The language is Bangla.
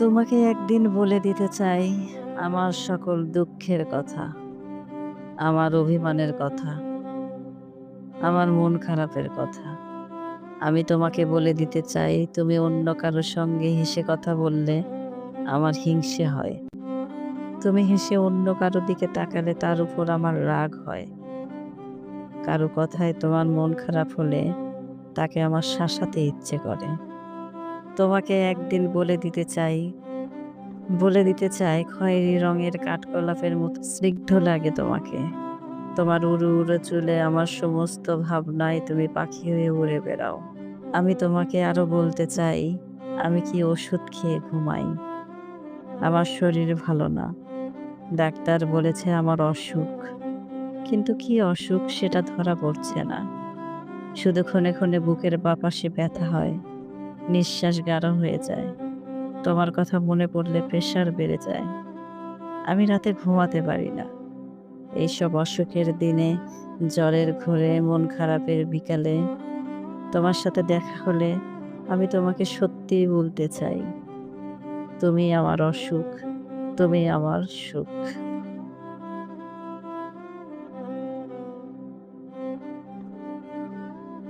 তোমাকে একদিন বলে দিতে চাই আমার সকল দুঃখের কথা, আমার অভিমানের কথা, আমার মন খারাপের কথা। আমি তোমাকে বলে দিতে চাই তুমি অন্য কারো সঙ্গে হেসে কথা বললে আমার হিংসে হয়। তুমি হেসে অন্য কারো দিকে তাকালে তার উপর আমার রাগ হয়। কারো কথায় তোমার মন খারাপ হলে তাকে আমার শাসাতে ইচ্ছে করে। তোমাকে একদিন বলে দিতে চাই খয়েরি রঙের কাঠগোলাপের মতো স্নিগ্ধ লাগে তোমাকে। তোমার উড়ু, উড়ু চুলে আমার সমস্ত ভাবনায় তুমি পাখি হয়ে উড়ে বেড়াও। আমি তোমাকে আরো বলতে চাই, আমি কি ওষুধ খেয়ে ঘুমাই? আমার শরীর ভালো না। ডাক্তার বলেছে আমার অসুখ। কিন্তু কি অসুখ সেটা ধরা পড়ছে না। শুধু ক্ষণে, ক্ষণে বুকের বাঁ পাশে ব্যথা হয়। নিঃশ্বাস গাঢ় হয়ে যায়। তোমার কথা মনে পড়লে প্রেশার বেড়ে যায়। আমি রাতে ঘুমাতে পারি না। এইসব অসুখের দিনে, জ্বরের ঘোরে, মন খারাপের বিকালে তোমার সাথে দেখা হলে আমি তোমাকে সত্যিই বলতে চাই, তুমি আমার অসুখ, তুমি আমার সুখ।